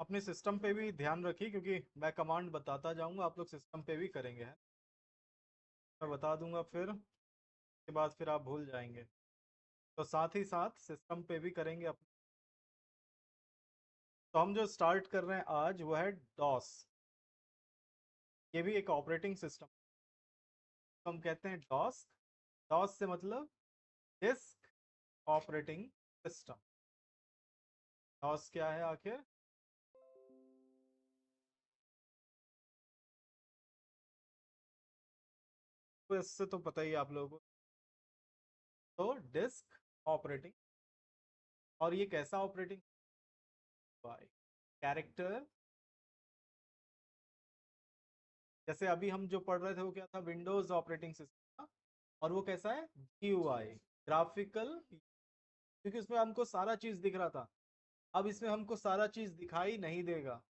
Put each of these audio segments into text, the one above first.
अपने सिस्टम पे भी ध्यान रखिए, क्योंकि मैं कमांड बताता जाऊंगा, आप लोग सिस्टम पे भी करेंगे है। मैं बता दूंगा फिर उसके बाद फिर आप भूल जाएंगे, तो साथ ही साथ सिस्टम पे भी करेंगे अपने। तो हम जो स्टार्ट कर रहे हैं आज वो है डॉस। ये भी एक ऑपरेटिंग सिस्टम, तो हम कहते हैं डॉस। डॉस से मतलब डिस्क ऑपरेटिंग सिस्टम। डॉस क्या है आखिर? तो इससे तो पता ही है आप लोगों को। तो डिस्क ऑपरेटिंग, और ये कैसा ऑपरेटिंग? Bye character. जैसे अभी हम जो पढ़ रहे थे वो क्या था? विंडोज ऑपरेटिंग सिस्टम था। और वो कैसा है? GUI, ग्राफिकल, क्योंकि उसमें हमको सारा चीज दिख रहा था। अब इसमें हमको सारा चीज दिखाई नहीं देगा,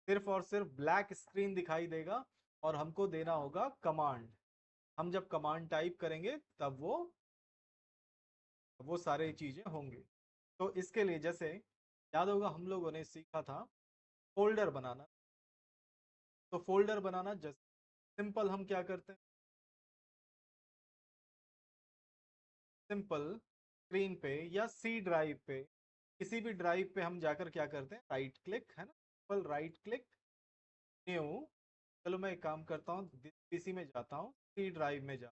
सिर्फ और सिर्फ ब्लैक स्क्रीन दिखाई देगा। और हमको देना होगा कमांड। हम जब कमांड टाइप करेंगे तब वो सारे चीजें होंगी। तो इसके लिए जैसे याद होगा हम लोगों ने सीखा था फोल्डर बनाना। तो फोल्डर बनाना जैसे सिंपल हम क्या करते हैं? सिंपल स्क्रीन पे या सी ड्राइव पे, किसी भी ड्राइव पे हम जाकर क्या करते हैं? राइट क्लिक, है ना? Simple right click, new. चलो मैं एक काम करता हूँ, पीसी में जाता हूँ, सी ड्राइव में जा,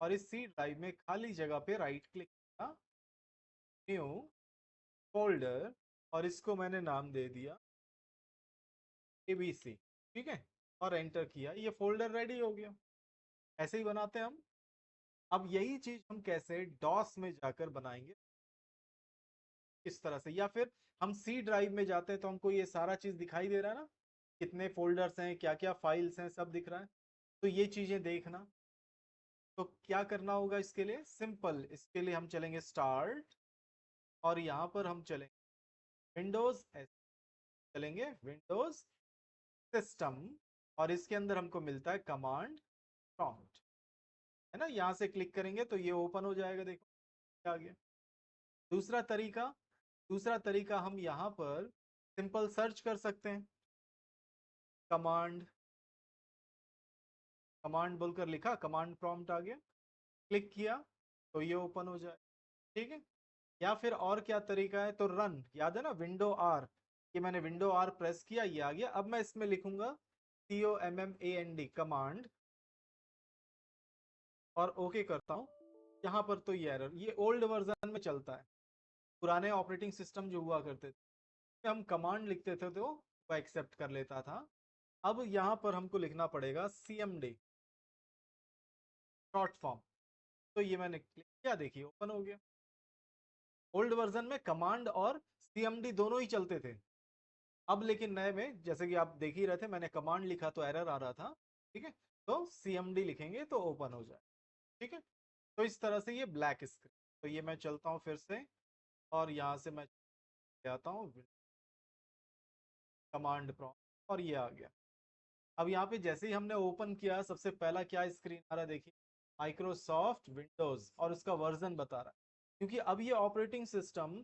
और इस सी ड्राइव में खाली जगह पे राइट क्लिक किया, न्यू फोल्डर, और इसको मैंने नाम दे दिया ABC। ठीक है, और एंटर किया, ये फोल्डर रेडी हो गया। ऐसे ही बनाते हैं हम। अब यही चीज हम कैसे डॉस में जाकर बनाएंगे, इस तरह से। या फिर हम सी ड्राइव में जाते हैं तो हमको ये सारा चीज दिखाई दे रहा है ना, कितने फोल्डर्स हैं, क्या क्या फाइल्स हैं, सब दिख रहा है। तो ये चीजें देखना, तो क्या करना होगा इसके लिए? सिंपल, इसके लिए हम चलेंगे स्टार्ट, और यहाँ पर हम चलेंगे विंडोज, चलेंगे विंडोज सिस्टम, और इसके अंदर हमको मिलता है कमांड प्रॉम्प्ट, है ना? यहाँ से क्लिक करेंगे तो ये ओपन हो जाएगा, देखो आ गया। दूसरा तरीका, दूसरा तरीका हम यहाँ पर सिंपल सर्च कर सकते हैं। कमांड, कमांड बोलकर लिखा, कमांड प्रॉम्प्ट आ गया, क्लिक किया तो ये ओपन हो जाए। ठीक है। या फिर और क्या तरीका है? तो रन, याद है ना, विंडो आर। ये मैंने विंडो आर प्रेस किया, ये आ गया। अब मैं इसमें लिखूंगा COMMAND कमांड, और ओके करता हूँ। यहाँ पर तो ये एरर, ये ओल्ड वर्जन में चलता है। पुराने ऑपरेटिंग सिस्टम जो हुआ करते थे, हम कमांड लिखते थे तो वो एक्सेप्ट कर लेता था। अब यहाँ पर हमको लिखना पड़ेगा CMD, शॉर्ट फॉर्म। तो ये मैंने क्लिक किया, देखिए ओपन हो गया। ओल्ड वर्जन में कमांड और CMD दोनों ही चलते थे। अब लेकिन नए में, जैसे कि आप देख ही रहे थे, मैंने कमांड लिखा तो एरर आ रहा था। ठीक है, तो CMD लिखेंगे तो ओपन हो जाए। ठीक है, तो इस तरह से ये ब्लैक स्क्रीन। तो ये मैं चलता हूँ फिर से, और यहाँ से मैं आता हूँ कमांड प्रॉम्प्ट, और ये आ गया। अब यहाँ पे जैसे ही हमने ओपन किया, सबसे पहला क्या स्क्रीन आ रहा है? देखिए, माइक्रोसॉफ्ट विंडोज, और उसका वर्जन बता रहा है। क्योंकि अब ये ऑपरेटिंग सिस्टम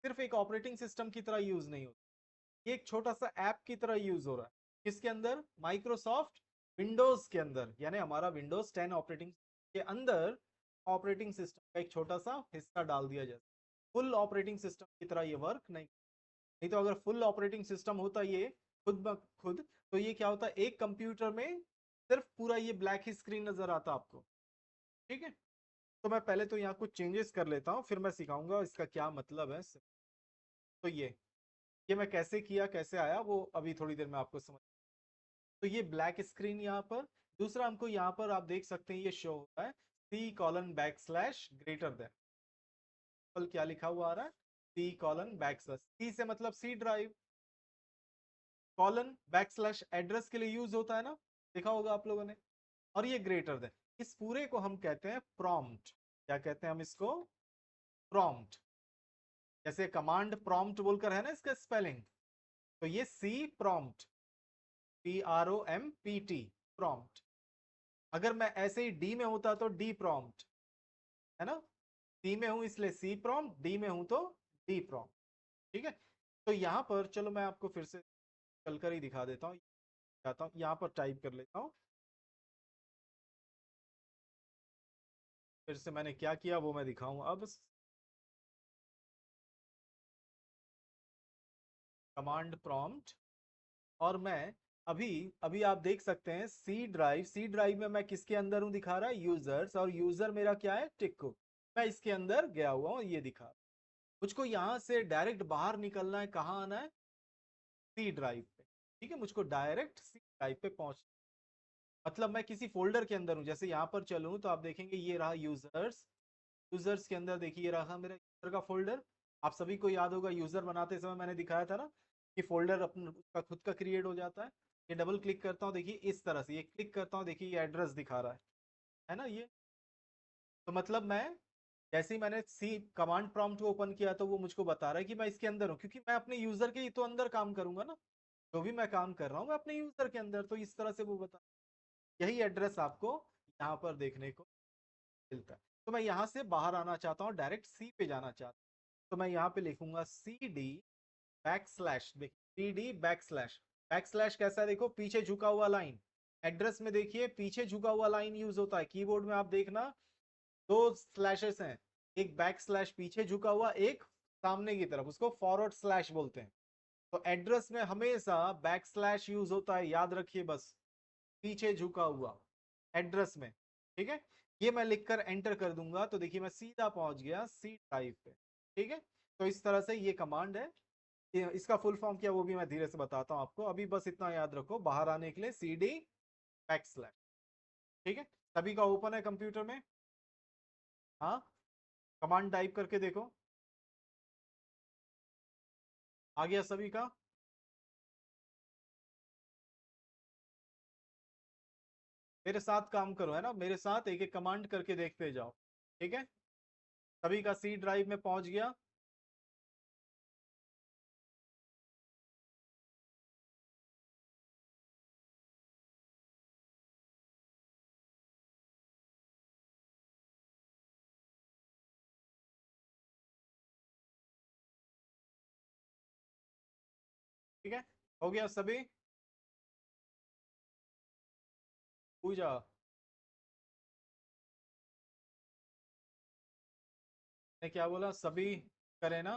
सिर्फ एक ऑपरेटिंग सिस्टम की तरह यूज नहीं होता, ये एक छोटा सा ऐप की तरह यूज हो रहा है। किसके अंदर? माइक्रोसॉफ्ट विंडोज के अंदर, यानी हमारा विंडोज 10 ऑपरेटिंग के अंदर ऑपरेटिंग सिस्टम का एक छोटा सा हिस्सा डाल दिया जाए। फुल ऑपरेटिंग सिस्टम की तरह ये वर्क नहीं। नहीं तो अगर फुल ऑपरेटिंग सिस्टम होता ये खुद ब खुद, तो ये क्या होता? एक कंप्यूटर में सिर्फ पूरा ये ब्लैक ही स्क्रीन नजर आता आपको। ठीक है, तो मैं पहले तो यहाँ कुछ चेंजेस कर लेता हूँ, फिर मैं सिखाऊंगा इसका क्या मतलब है। तो ये मैं कैसे किया, कैसे आया, वो अभी थोड़ी देर में आपको समझ। तो ये ब्लैक स्क्रीन यहाँ पर। दूसरा हमको यहाँ पर आप देख सकते हैं, ये शो होता है C:\\greater than। क्या लिखा हुआ आ रहा है? C:\\, C से मतलब C drive, colon backslash address के लिए यूज होता है ना, देखा होगा आप लोगों ने। और ये ग्रेटर देन, इस पूरे को हम कहते हैं प्रॉम्प्ट। क्या कहते हैं हम इसको? प्रॉम्प्ट। जैसे कमांड प्रॉम्प्ट बोलकर है ना इसका स्पेलिंग, तो ये C प्रॉम्प्ट, PROMPT, प्रॉम्प्ट। अगर मैं ऐसे ही डी में होता तो डी प्रॉम्प्ट, है ना? सी में हूं इसलिए C प्रॉम्प्ट, डी में हूं तो डी प्रॉम्प्ट। ठीक है, तो यहां पर चलो मैं आपको फिर से चलकर ही दिखा देता हूँ। जाता हूँ यहाँ पर टाइप कर लेता हूँ, फिर से मैंने क्या किया वो मैं दिखाऊं अब। कमांड प्रॉम्प्ट, और मैं अभी अभी आप देख सकते हैं सी ड्राइव में मैं किसके अंदर हूँ दिखा रहा है, यूजर्स, और यूजर मेरा क्या है, टिक्को। मैं इसके अंदर गया हुआ हूँ, ये दिखा। मुझको यहाँ से डायरेक्ट बाहर निकलना है, कहाँ आना है, सी ड्राइव पे। ठीक है, मुझको डायरेक्ट सी ड्राइव पे पहुंच, मतलब मैं किसी फोल्डर के अंदर हूँ। जैसे यहाँ पर चलूँ तो आप देखेंगे ये रहा यूजर्स। यूजर्स के अंदर देखिए ये रहा मेरा यूजर का फोल्डर। आप सभी को याद होगा यूजर बनाते समय मैंने दिखाया था ना कि फोल्डर अपना उसका खुद का क्रिएट हो जाता है। ये डबल क्लिक करता हूँ, देखिए इस तरह से, ये क्लिक करता हूँ, देखिए ये एड्रेस दिखा रहा है ना ये। तो मतलब मैं जैसे ही मैंने सी कमांड प्रॉम्प्ट को ओपन किया तो वो मुझको बता रहा है कि मैं इसके अंदर हूँ, क्योंकि मैं अपने यूजर के ही तो अंदर काम करूंगा ना। जो भी मैं काम कर रहा हूँ मैं अपने यूजर के अंदर, तो इस तरह से वो बता, यही एड्रेस आपको यहाँ पर देखने को मिलता है। तो मैं यहाँ से बाहर आना चाहता हूँ, डायरेक्ट सी पे जाना चाहता हूँ, तो मैं यहाँ पे लिखूंगा सी डी बैक स्लैश। देखिए C D back slash, back slash कैसा है देखो, पीछे झुका हुआ लाइन। एड्रेस में देखिए पीछे झुका हुआ लाइन यूज होता है, कीबोर्ड में आप देखना दो स्लैशेस हैं, एक बैक स्लैश पीछे झुका हुआ, एक सामने की तरफ, उसको फॉरवर्ड स्लैश बोलते हैं। तो एड्रेस में हमेशा बैक स्लैश यूज होता है, याद रखिए बस, पीछे झुका हुआ एड्रेस में। ठीक है, ये मैं लिखकर एंटर कर दूंगा तो देखिए मैं सीधा पहुंच गया सी ड्राइव पे। ठीक है, तो इस तरह से ये कमांड है। इसका फुल फॉर्म क्या वो भी मैं धीरे से बताता हूं आपको, अभी बस इतना याद रखो, बाहर आने के लिए सी डी बैक स्लैश। ठीक है, सभी का ओपन है कंप्यूटर में। हाँ, कमांड टाइप करके देखो, आ गया सभी का। मेरे साथ काम करो, है ना, मेरे साथ एक एक कमांड करके देखते जाओ। ठीक है, सभी का सी ड्राइव में पहुंच गया। ठीक है, हो गया सभी। पूजा, ने क्या बोला, सभी करें ना,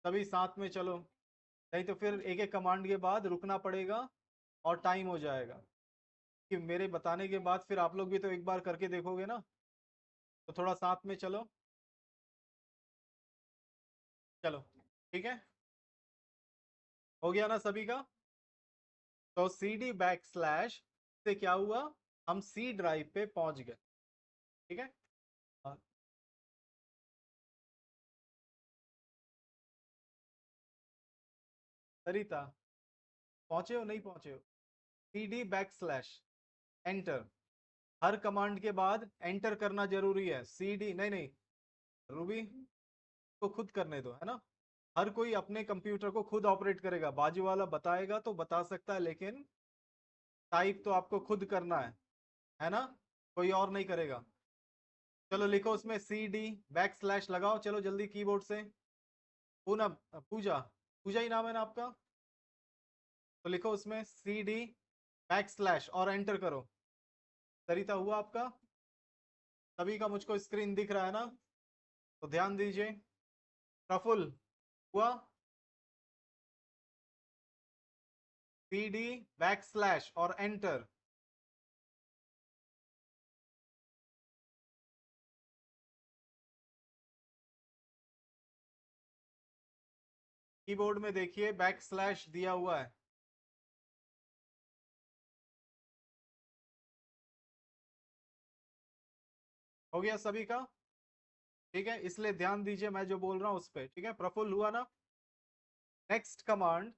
सभी साथ में चलो, नहीं तो फिर एक एक कमांड के बाद रुकना पड़ेगा और टाइम हो जाएगा। कि मेरे बताने के बाद फिर आप लोग भी तो एक बार करके देखोगे ना, तो थोड़ा साथ में चलो। चलो, ठीक है, हो गया ना सभी का। तो सी डी बैक स्लैश से क्या हुआ, हम सी ड्राइव पे पहुंच गए। ठीक है, हाँ, सरिता पहुंचे हो नहीं पहुंचे हो, C D back slash enter. हर कमांड के बाद एंटर करना जरूरी है, सी डी नहीं नहीं, रूबी को खुद करने दो, है ना। हर कोई अपने कंप्यूटर को खुद ऑपरेट करेगा, बाजू वाला बताएगा तो बता सकता है, लेकिन टाइप तो आपको खुद करना है ना, कोई और नहीं करेगा। चलो लिखो उसमें सी डी बैक स्लैश लगाओ, चलो जल्दी कीबोर्ड से। पूनम, पूजा, पूजा ही नाम है ना आपका, तो लिखो उसमें सी डी बैक स्लैश और एंटर करो। सरिता हुआ आपका, सभी का मुझको स्क्रीन दिख रहा है ना, तो ध्यान दीजिए। प्रफुल्ल हुआ, सी डी बैक स्लैश और एंटर। कीबोर्ड में देखिए बैक स्लैश दिया हुआ है। हो गया सभी का, ठीक है, इसलिए ध्यान दीजिए मैं जो बोल रहा हूँ उस पर। ठीक है, प्रफुल्ल हुआ ना। नेक्स्ट कमांड,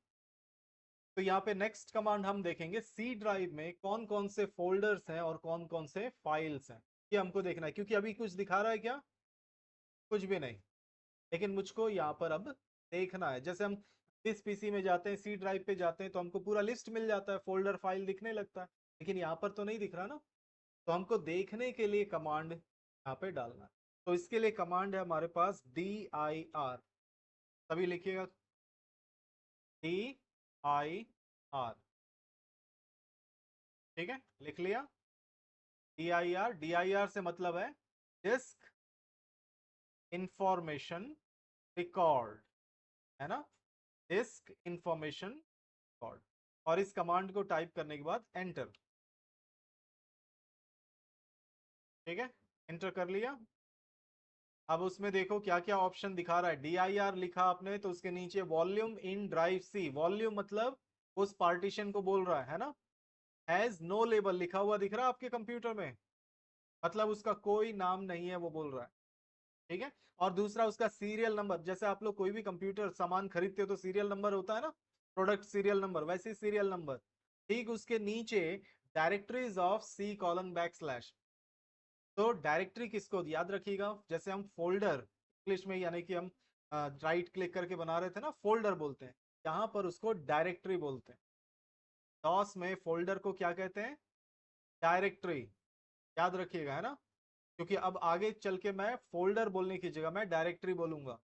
तो यहाँ पे नेक्स्ट कमांड हम देखेंगे सी ड्राइव में कौन कौन से फोल्डर्स हैं और कौन कौन से फाइल्स हैं, ये हमको देखना है, क्योंकि अभी कुछ दिखा रहा है क्या, कुछ भी नहीं। लेकिन मुझको यहाँ पर अब देखना है, जैसे हम इस पीसी में जाते हैं, सी ड्राइव पे जाते हैं तो हमको पूरा लिस्ट मिल जाता है, फोल्डर फाइल दिखने लगता है, लेकिन यहाँ पर तो नहीं दिख रहा ना। तो हमको देखने के लिए कमांड यहाँ पे डालना है। तो इसके लिए कमांड है हमारे पास डी आई आर, सभी लिखिएगा, डी आई आर, ठीक है, लिख लिया। डी आई आर से मतलब है डिस्क इंफॉर्मेशन रिकॉर्ड, है ना, डिस्क इंफॉर्मेशन रिकॉर्ड। और इस कमांड को टाइप करने के बाद एंटर, ठीक है, एंटर कर लिया। अब उसमें देखो क्या क्या ऑप्शन दिखा रहा है। डी आई आर लिखा आपने तो उसके नीचे volume in drive C, volume मतलब उस पार्टीशन को बोल रहा है ना। हैज नो लेबल लिखा हुआ दिख रहा है आपके कंप्यूटर में, मतलब उसका कोई नाम नहीं है वो बोल रहा है, ठीक है। और दूसरा उसका सीरियल नंबर, जैसे आप लोग कोई भी कंप्यूटर सामान खरीदते हो तो सीरियल नंबर होता है ना, प्रोडक्ट सीरियल नंबर, वैसे सीरियल नंबर। ठीक उसके नीचे directories of C colon back slash. तो डायरेक्टरी किसको याद रखिएगा, जैसे हम फोल्डर इंग्लिश में यानी कि हम राइट क्लिक करके बना रहे थे ना, फोल्डर बोलते हैं, यहाँ पर उसको डायरेक्टरी बोलते हैं। डॉस में फोल्डर को क्या कहते हैं, डायरेक्टरी, याद रखिएगा, है ना। क्योंकि अब आगे चल के मैं फोल्डर बोलने की जगह मैं डायरेक्टरी बोलूंगा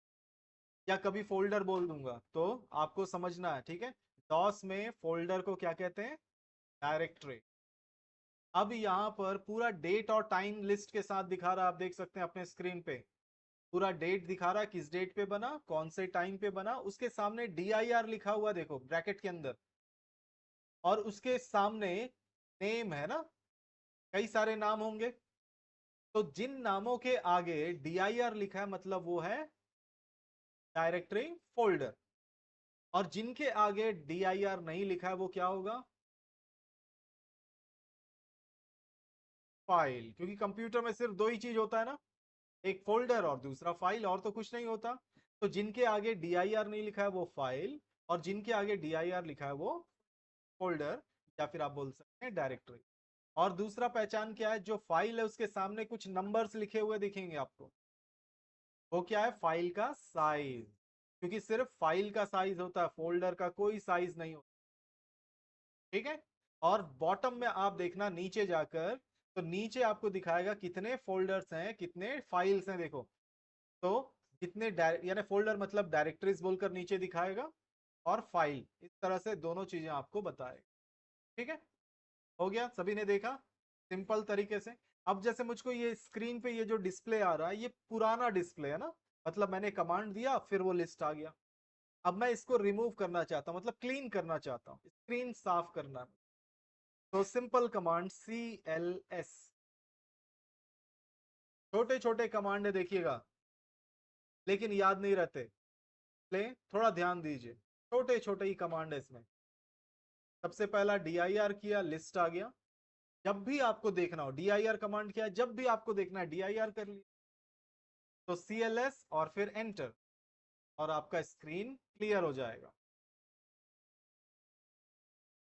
या कभी फोल्डर बोल दूंगा, तो आपको समझना है, ठीक है। डॉस में फोल्डर को क्या कहते हैं, डायरेक्टरी। अब यहाँ पर पूरा डेट और टाइम लिस्ट के साथ दिखा रहा है, आप देख सकते हैं अपने स्क्रीन पे पूरा डेट दिखा रहा है, किस डेट पे बना, कौन से टाइम पे बना, उसके सामने डी आई आर लिखा हुआ देखो ब्रैकेट के अंदर, और उसके सामने नेम है ना, कई सारे नाम होंगे, तो जिन नामों के आगे डी आई आर लिखा है मतलब वो है डायरेक्टरी फोल्डर, और जिनके आगे डी आई आर नहीं लिखा है वो क्या होगा, फाइल। क्योंकि कंप्यूटर में सिर्फ दो ही चीज होता है ना, एक फोल्डर और दूसरा फाइल, और तो कुछ नहीं होता। तो जिनके आगे डी आई आर नहीं लिखा है वो फाइल, और जिनके आगे डी आई आर लिखा है वो फोल्डर, या फिर आप बोल सकते हैं डायरेक्टरी। और दूसरा पहचान क्या है, जो फाइल है उसके सामने कुछ नंबर्स लिखे हुए दिखेंगे आपको, वो क्या है, फाइल का साइज। क्योंकि सिर्फ फाइल का साइज होता है, फोल्डर का कोई साइज नहीं होता, ठीक है। और बॉटम में आप देखना नीचे जाकर, तो नीचे आपको दिखाएगा कितने फोल्डर्स हैं कितने फाइल्स हैं, देखो। तो कितने यानी फोल्डर मतलब डायरेक्टरीज बोलकर नीचे दिखाएगा, और फाइल इस तरह से दोनों चीजें आपको बताएगा, ठीक है। हो गया, सभी ने देखा सिंपल तरीके से। अब जैसे मुझको ये स्क्रीन पे ये जो डिस्प्ले आ रहा है ये पुराना डिस्प्ले है ना, मतलब मैंने कमांड दिया फिर वो लिस्ट आ गया। अब मैं इसको रिमूव करना चाहता हूँ, मतलब क्लीन करना चाहता हूँ, स्क्रीन साफ करना है। तो simple command C L S, छोटे छोटे कमांड है देखिएगा, लेकिन याद नहीं रहते, ले थोड़ा ध्यान दीजिए, छोटे छोटे ही कमांड है इसमें। सबसे पहला डी आई आर किया, लिस्ट आ गया। जब भी आपको देखना हो डी आई आर कमांड किया, जब भी आपको देखना है डी आई आर कर लिया, तो सी एल एस और फिर एंटर, और आपका स्क्रीन क्लियर हो जाएगा।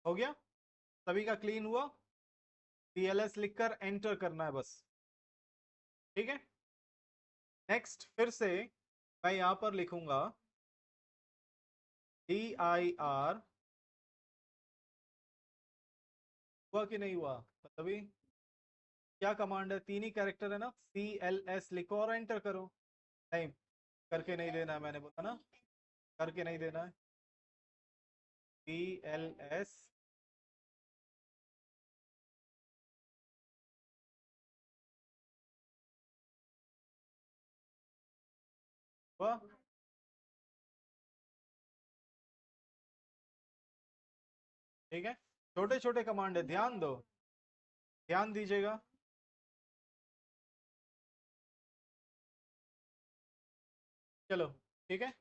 हो गया, सभी का क्लीन हुआ। सी एल एस लिखकर एंटर करना है बस, ठीक है। नेक्स्ट फिर से मैं यहां पर लिखूंगा डी आई आर, हुआ कि नहीं हुआ, तभी क्या कमांड है, तीन ही कैरेक्टर है ना, सी एल एस लिखो और एंटर करो। नहीं, करके नहीं देना है, मैंने बोला ना, करके नहीं देना है। सी एल एस, हुआ, ठीक है। छोटे छोटे कमांड है, ध्यान दो, ध्यान दीजिएगा। चलो, ठीक है।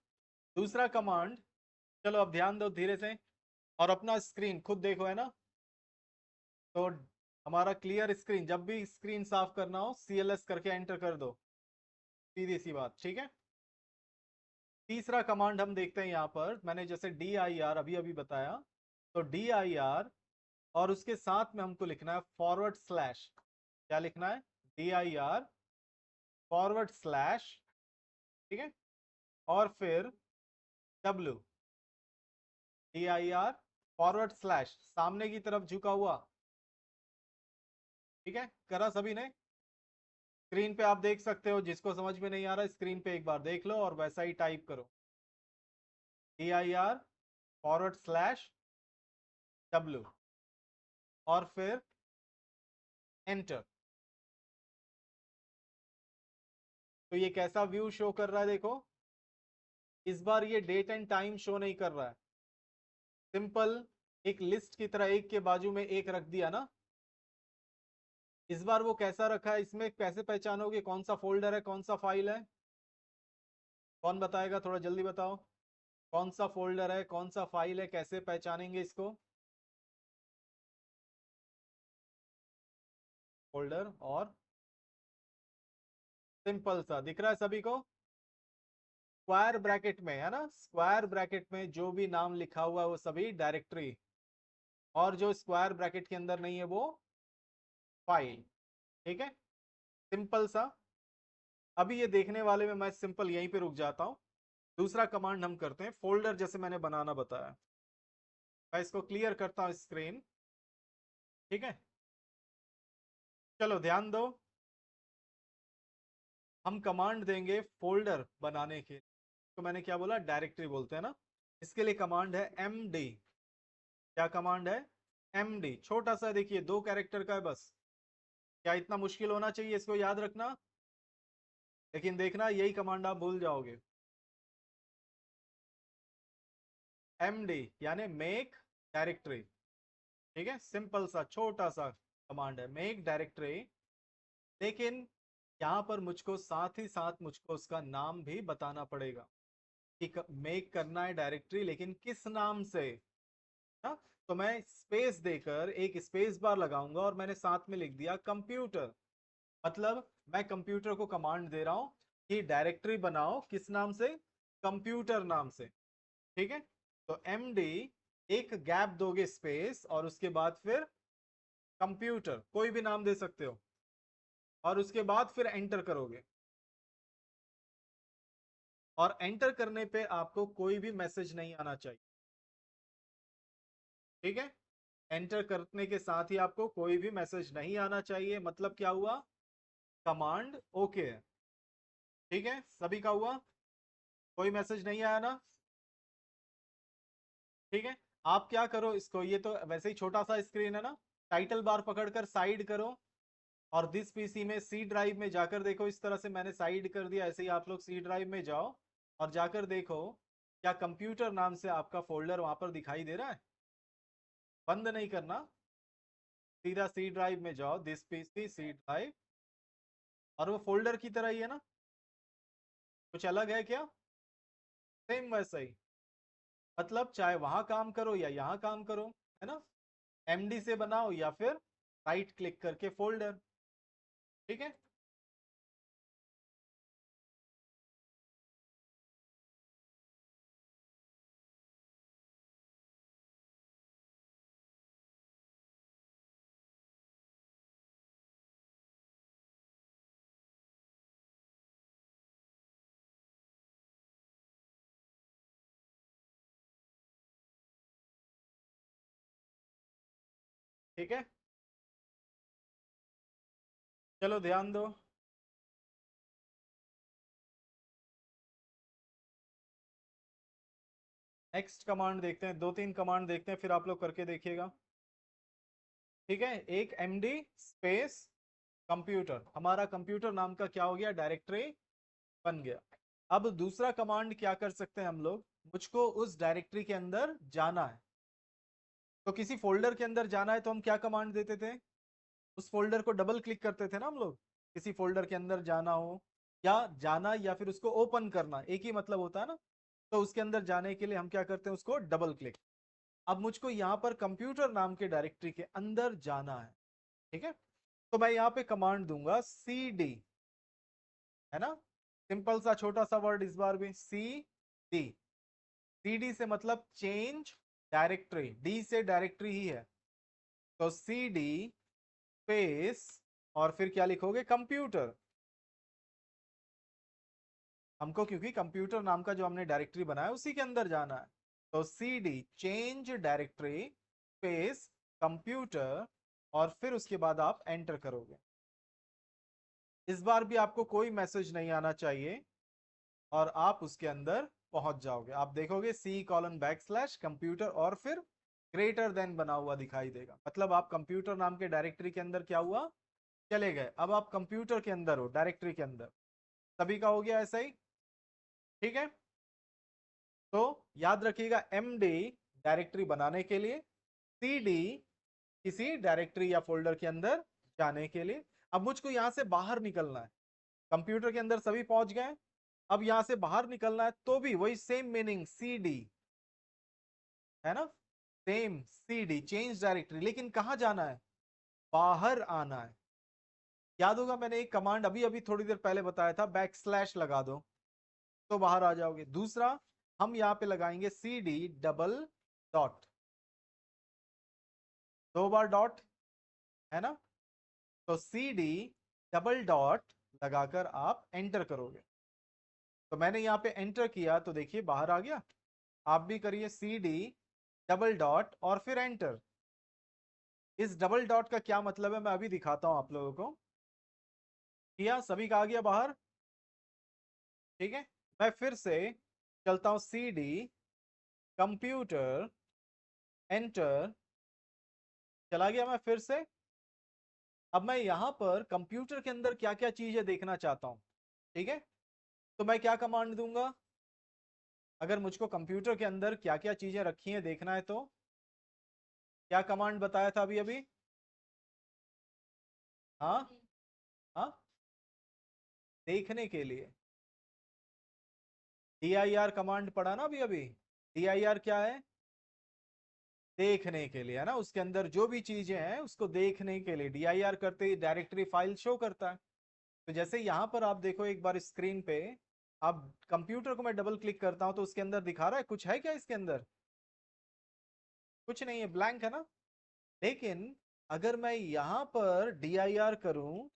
दूसरा कमांड, चलो अब ध्यान दो धीरे से, और अपना स्क्रीन खुद देखो, है ना। तो हमारा क्लियर स्क्रीन, जब भी स्क्रीन साफ करना हो सी एल एस करके एंटर कर दो, सीधी सी बात, ठीक है। तीसरा कमांड हम देखते हैं यहाँ पर, मैंने जैसे डी आई आर अभी अभी बताया, तो डी आई आर और उसके साथ में हमको लिखना है फॉरवर्ड स्लैश, क्या लिखना है, D I R forward slash, ठीक है, और फिर W, D I R forward slash सामने की तरफ झुका हुआ, ठीक है। करा सभी ने, स्क्रीन पे आप देख सकते हो, जिसको समझ में नहीं आ रहा स्क्रीन पे एक बार देख लो और वैसा ही टाइप करो, D I R forward slash W और फिर एंटर। तो ये कैसा व्यू शो कर रहा है देखो, इस बार ये डेट एंड टाइम शो नहीं कर रहा है, सिंपल एक लिस्ट की तरह एक के बाजू में एक रख दिया ना। इस बार वो कैसा रखा है, इसमें कैसे पहचानोगे कौन सा फोल्डर है कौन सा फाइल है? कौन बताएगा, थोड़ा जल्दी बताओ, कौन सा फोल्डर है कौन सा फाइल है, कैसे पहचानेंगे इसको? फोल्डर और सिंपल सा दिख रहा है सभी को, स्क्वायर ब्रैकेट में है ना, स्क्वायर ब्रैकेट में जो भी नाम लिखा हुआ है वो सभी डायरेक्टरी, और जो स्क्वायर ब्रैकेट के अंदर नहीं है वो फाइल। ठीक है, सिंपल सा। अभी ये देखने वाले में मैं सिंपल यहीं पे रुक जाता हूं। दूसरा कमांड हम करते हैं, फोल्डर जैसे मैंने बनाना बताया, मैं इसको क्लियर करता हूं स्क्रीन। ठीक है, चलो ध्यान दो, हम कमांड देंगे फोल्डर बनाने के, तो मैंने क्या बोला, डायरेक्टरी बोलते हैं ना, इसके लिए कमांड है md। क्या कमांड है? md, छोटा सा देखिए 2 कैरेक्टर का है बस, क्या इतना मुश्किल होना चाहिए इसको याद रखना? लेकिन देखना यही कमांड आप भूल जाओगे। md यानी मेक डायरेक्टरी। ठीक है, सिंपल सा छोटा सा कमांड है, मेक डायरेक्टरी। लेकिन यहाँ पर मुझको साथ ही साथ मुझको उसका नाम भी बताना पड़ेगा कि मेक करना है डायरेक्टरी, लेकिन किस नाम से ना। तो मैं स्पेस देकर एक स्पेस बार लगाऊंगा और मैंने साथ में लिख दिया कंप्यूटर, मतलब मैं कंप्यूटर को कमांड दे रहा हूं कि डायरेक्टरी बनाओ किस नाम से, कंप्यूटर नाम से। ठीक है, तो md, एक गैप दोगे स्पेस और उसके बाद फिर कंप्यूटर, कोई भी नाम दे सकते हो, और उसके बाद फिर एंटर करोगे, और एंटर करने पे आपको कोई भी मैसेज नहीं आना चाहिए। ठीक है, एंटर करने के साथ ही आपको कोई भी मैसेज नहीं आना चाहिए, मतलब क्या हुआ, कमांड ओके है। ठीक है, सभी का हुआ, कोई मैसेज नहीं आया ना? ठीक है, आप क्या करो इसको, ये तो वैसे ही छोटा सा स्क्रीन है ना, टाइटल बार पकड़कर साइड करो, और दिस पीसी में सी ड्राइव में जाकर देखो, इस तरह से मैंने साइड कर दिया, ऐसे ही आप लोग सी ड्राइव में जाओ और जाकर देखो क्या कंप्यूटर नाम से आपका फोल्डर वहां पर दिखाई दे रहा है? बंद नहीं करना, सीधा सी ड्राइव में जाओ, दिस पीसी सी ड्राइव, और वो फोल्डर की तरह ही है ना, कुछ अलग है क्या? सेम वैसा ही, मतलब चाहे वहां काम करो या यहाँ काम करो, है ना, md से बनाओ या फिर राइट क्लिक करके फोल्डर। ठीक है, ठीक है, चलो ध्यान दो, नेक्स्ट कमांड देखते हैं, 2-3 कमांड देखते हैं फिर आप लोग करके देखिएगा। ठीक है, एक md स्पेस कंप्यूटर, हमारा कंप्यूटर नाम का क्या हो गया, डायरेक्टरी बन गया। अब दूसरा कमांड क्या कर सकते हैं हम लोग, मुझको उस डायरेक्टरी के अंदर जाना है, तो किसी फोल्डर के अंदर जाना है तो हम क्या कमांड देते थे, उस फोल्डर को डबल क्लिक करते थे ना हम लोग, किसी फोल्डर के अंदर जाना हो, या जाना या फिर उसको ओपन करना एक ही मतलब होता है ना, तो उसके अंदर जाने के लिए हम क्या करते हैं, उसको डबल क्लिक। अब मुझको यहाँ पर कंप्यूटर नाम के डायरेक्टरी के अंदर जाना है। ठीक है, तो मैं यहाँ पे कमांड दूंगा cd, है ना, सिंपल सा छोटा सा वर्ड, इस बार भी cd, cd से मतलब चेंज डायरेक्टरी, d से डायरेक्टरी ही है, तो cd स्पेस, और फिर क्या लिखोगे, कंप्यूटर। हमको क्योंकि कंप्यूटर नाम का जो हमने डायरेक्टरी बनाया उसी के अंदर जाना है, तो cd change directory space computer, और फिर उसके बाद आप एंटर करोगे। इस बार भी आपको कोई मैसेज नहीं आना चाहिए, और आप उसके अंदर पहुंच जाओगे, आप देखोगे C:\\कंप्यूटर और फिर ग्रेटर देन बना हुआ दिखाई देगा, मतलब आप कंप्यूटर नाम के डायरेक्टरी के अंदर क्या हुआ, चले गए। अब आप कंप्यूटर के अंदर हो, डायरेक्टरी के अंदर। सभी का हो गया ऐसा ही, ठीक है। तो याद रखिएगा, एमडी डायरेक्टरी बनाने के लिए, सीडी किसी डायरेक्टरी या फोल्डर के अंदर जाने के लिए। अब मुझको यहां से बाहर निकलना है, कंप्यूटर के अंदर सभी पहुंच गए, अब यहां से बाहर निकलना है तो भी वही सेम मीनिंग, सीडी है ना, सेम सीडी, चेंज डायरेक्टरी, लेकिन कहां जाना है, बाहर आना है। याद होगा मैंने एक कमांड अभी अभी थोड़ी देर पहले बताया था, बैक स्लैश लगा दो तो बाहर आ जाओगे। दूसरा हम यहां पे लगाएंगे सीडी डबल डॉट, 2 बार डॉट, है ना। तो सीडी डबल डॉट लगाकर आप एंटर करोगे, तो मैंने यहाँ पे एंटर किया तो देखिए बाहर आ गया। आप भी करिए सीडी डबल डॉट और फिर एंटर। इस डबल डॉट का क्या मतलब है मैं अभी दिखाता हूं आप लोगों को। किया, सभी का आ गया बाहर, ठीक है। मैं फिर से चलता हूं, सीडी कंप्यूटर एंटर, चला गया मैं फिर से। अब मैं यहां पर कंप्यूटर के अंदर क्या क्या चीजें देखना चाहता हूं, ठीक है। तो मैं क्या कमांड दूंगा, अगर मुझको कंप्यूटर के अंदर क्या क्या चीजें रखी हैं देखना है तो क्या कमांड बताया था अभी अभी, हाँ हाँ, देखने के लिए dir कमांड पढ़ा ना अभी अभी। dir क्या है, देखने के लिए, है ना। उसके अंदर जो भी चीजें हैं उसको देखने के लिए dir करते ही डायरेक्टरी फाइल शो करता है। तो जैसे यहां पर आप देखो एक बार स्क्रीन पे, आप कंप्यूटर को मैं डबल क्लिक करता हूं तो उसके अंदर दिखा रहा है, कुछ है क्या इसके अंदर, कुछ नहीं है, ब्लैंक है ना। लेकिन अगर मैं यहां पर dir करूं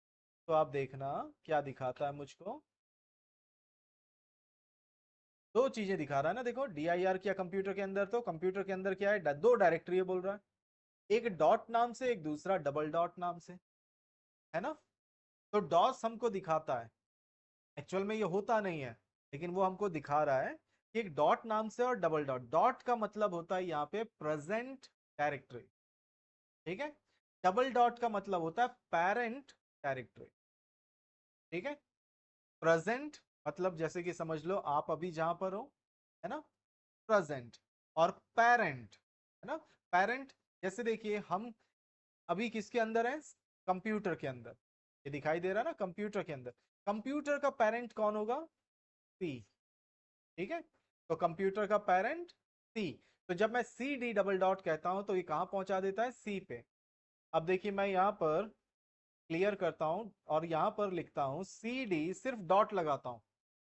तो आप देखना क्या दिखाता है मुझको, दो चीजें दिखा रहा है ना। देखो dir किया कंप्यूटर के अंदर, तो कंप्यूटर के अंदर क्या है, दो डायरेक्टरी है बोल रहा है, एक डॉट नाम से, एक दूसरा डबल डॉट नाम से, है ना। तो डॉस हमको दिखाता है, एक्चुअल में ये होता नहीं है, लेकिन वो हमको दिखा रहा है कि एक डॉट नाम से और डबल डॉट, डॉट का मतलब होता है यहाँ पे प्रेजेंट डायरेक्टरी, ठीक है। डबल डॉट का मतलब होता है पेरेंट डायरेक्टरी, ठीक है। प्रेजेंट मतलब जैसे कि समझ लो आप अभी जहां पर हो, है ना, प्रेजेंट। और पेरेंट, है ना, पेरेंट, जैसे देखिए हम अभी किसके अंदर है, कंप्यूटर के अंदर, ये दिखाई दे रहा है ना, कंप्यूटर के अंदर। कंप्यूटर का पेरेंट कौन होगा, सी, ठीक है। तो कंप्यूटर का पेरेंट सी, तो जब मैं सी डी डबल डॉट कहता हूं तो ये कहां पहुंचा देता है, सी पे। अब देखिए मैं यहां पर क्लियर करता हूं और यहां पर लिखता हूं सी डी, सिर्फ डॉट लगाता हूं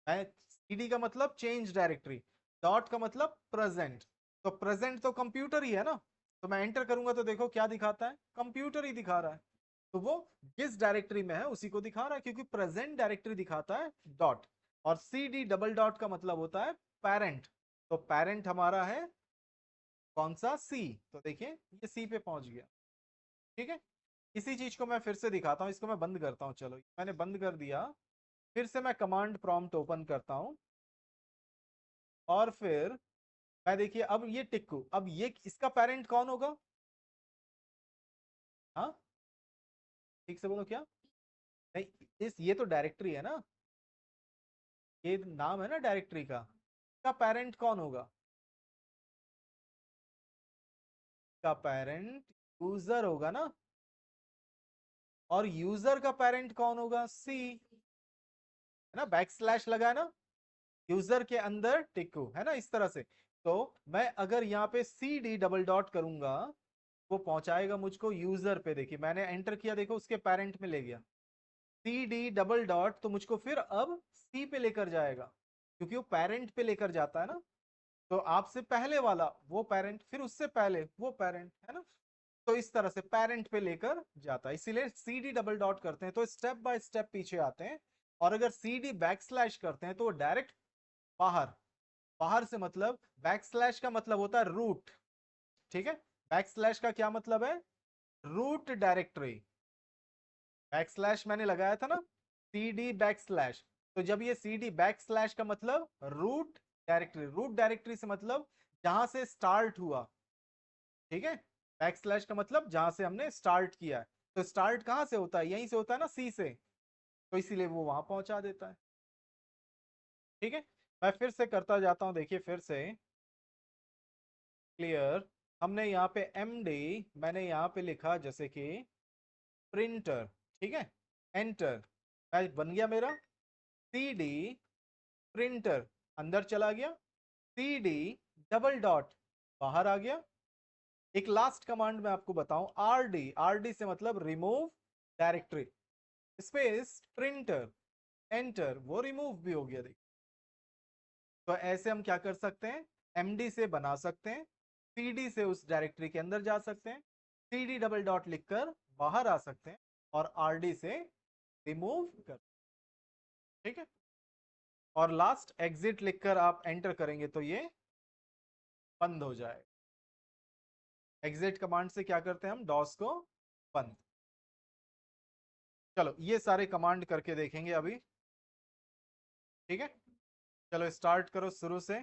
मैं। सी डी का मतलब चेंज डायरेक्टरी, डॉट का मतलब प्रेजेंट, तो प्रेजेंट तो कंप्यूटर ही है ना। तो मैं एंटर करूंगा तो देखो क्या दिखाता है, कंप्यूटर ही दिखा रहा है। तो वो जिस डायरेक्टरी में है उसी को दिखा रहा है, क्योंकि प्रेजेंट डायरेक्टरी दिखाता है डॉट। और सी डी डबल डॉट का मतलब होता है पेरेंट, तो पेरेंट हमारा है कौन सा, सी। तो देखिए ये सी पे पहुंच गया, ठीक है। इसी चीज को मैं फिर से दिखाता हूं, इसको मैं बंद करता हूं, चलो मैंने बंद कर दिया। फिर से मैं कमांड प्रॉम्प्ट ओपन करता हूं और फिर मैं देखिए अब ये टिक्कू, अब ये इसका पेरेंट कौन होगा, हाँ ठीक से बोलो क्या, नहीं, इस ये तो डायरेक्टरी है ना, ये नाम है ना डायरेक्टरी का, इसका पेरेंट कौन होगा, का पेरेंट यूजर होगा ना। और यूजर का पेरेंट कौन होगा, सी, है ना, बैक स्लैश लगा है ना, यूजर के अंदर टिक्कू, है ना, इस तरह से। तो मैं अगर यहाँ पे सी डी डबल डॉट करूंगा, वो पहुंचाएगा मुझको यूजर पे। देखिए मैंने एंटर किया, देखो उसके पेरेंट में ले गया, सी डी डबल डॉट, तो मुझको फिर अब सी पे लेकर जाएगा, क्योंकि वो पेरेंट पे लेकर जाता है ना। तो आपसे पहले वाला वो पेरेंट, फिर उससे पहले वो पेरेंट, है ना। तो इस तरह से पेरेंट पे लेकर जाता है, इसीलिए सी डी डबल डॉट करते हैं तो स्टेप बाय स्टेप पीछे आते हैं। और अगर सी डी बैक स्लैश करते हैं तो वो डायरेक्ट बाहर, बाहर से मतलब बैक स्लैश का मतलब होता है रूट, ठीक है। बैक स्लैश का क्या मतलब है, रूट डायरेक्टरी। बैक स्लैश मैंने लगाया था ना, सी डी बैक स्लैश, तो जब ये सी डी बैक स्लैश का मतलब रूट डायरेक्टरी, रूट डायरेक्टरी से मतलब जहां से स्टार्ट हुआ, ठीक है, बैकस्लैश का मतलब जहां से हमने स्टार्ट किया है, तो स्टार्ट कहाँ से होता है, यहीं से होता है ना, सी से, तो इसीलिए वो वहां पहुंचा देता है। ठीक है, मैं फिर से करता जाता हूं, देखिए फिर से क्लियर। हमने यहाँ पे एमडी, मैंने यहाँ पे लिखा जैसे कि प्रिंटर, ठीक है, एंटर, बन गया मेरा सीडी प्रिंटर, अंदर चला गया, सीडी डबल डॉट बाहर आ गया। एक लास्ट कमांड मैं आपको बताऊं, आरडी, आरडी से मतलब remove directory, space printer, enter, वो रिमूव भी हो गया। देखिए, तो ऐसे हम क्या कर सकते हैं, एमडी से बना सकते हैं, सीडी से उस डायरेक्टरी के अंदर जा सकते हैं, सीडी डबल डॉट लिखकर बाहर आ सकते हैं, और आरडी से रिमूव कर, ठीक है। और लास्ट एग्जिट लिखकर आप एंटर करेंगे तो ये बंद हो जाए। एग्जिट कमांड से क्या करते हैं हम, डॉस को बंद। चलो ये सारे कमांड करके देखेंगे अभी, ठीक है। चलो स्टार्ट करो शुरू से।